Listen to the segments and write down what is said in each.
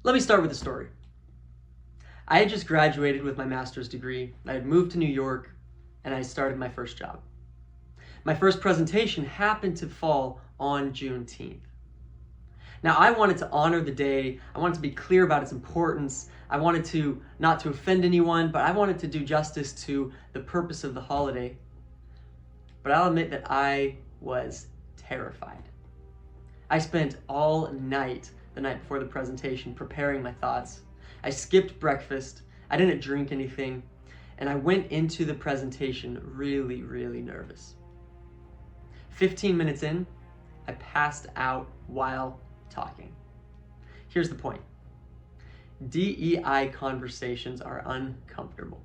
Let me start with a story. I had just graduated with my master's degree. I had moved to New York and I started my first job. My first presentation happened to fall on Juneteenth. Now, I wanted to honor the day. I wanted to be clear about its importance. I wanted to not to offend anyone, but I wanted to do justice to the purpose of the holiday. But I'll admit that I was terrified. I spent all night the night before the presentation preparing my thoughts. I skipped breakfast. I didn't drink anything. And I went into the presentation really, really nervous. 15 minutes in, I passed out while talking. Here's the point. DEI conversations are uncomfortable.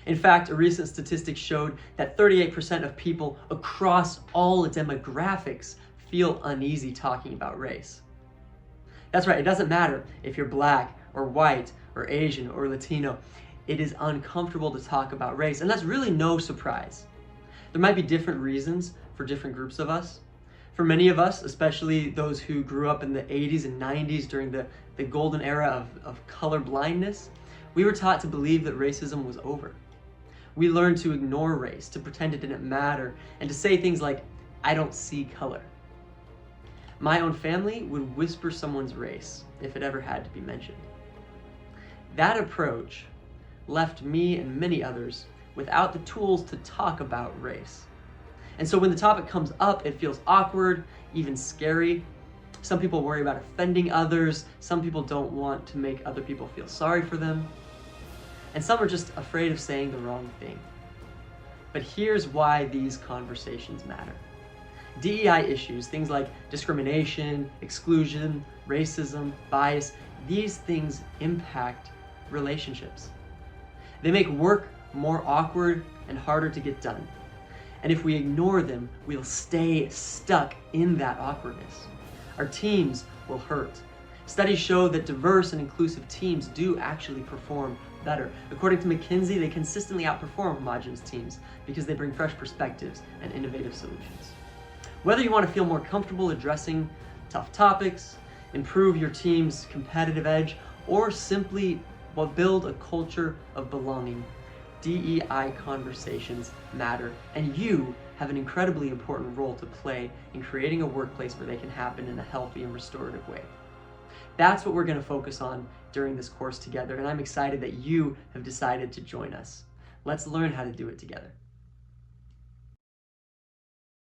In fact, a recent statistic showed that 38% of people across all demographics feel uneasy talking about race. That's right, it doesn't matter if you're black or white or Asian or Latino. It is uncomfortable to talk about race, and that's really no surprise. There might be different reasons for different groups of us. For many of us, especially those who grew up in the 80s and 90s during the golden era of color blindness, we were taught to believe that racism was over. We learned to ignore race, to pretend it didn't matter, and to say things like, "I don't see color." My own family would whisper someone's race if it ever had to be mentioned. That approach left me and many others without the tools to talk about race. And so when the topic comes up, it feels awkward, even scary. Some people worry about offending others. Some people don't want to make other people feel sorry for them. And some are just afraid of saying the wrong thing. But here's why these conversations matter. DEI issues, things like discrimination, exclusion, racism, bias, these things impact relationships. They make work more awkward and harder to get done. And if we ignore them, we'll stay stuck in that awkwardness. Our teams will hurt. Studies show that diverse and inclusive teams do actually perform better. According to McKinsey, they consistently outperform homogeneous teams because they bring fresh perspectives and innovative solutions. Whether you want to feel more comfortable addressing tough topics, improve your team's competitive edge, or simply build a culture of belonging, DEI conversations matter, and you have an incredibly important role to play in creating a workplace where they can happen in a healthy and restorative way. That's what we're going to focus on during this course together, and I'm excited that you have decided to join us. Let's learn how to do it together.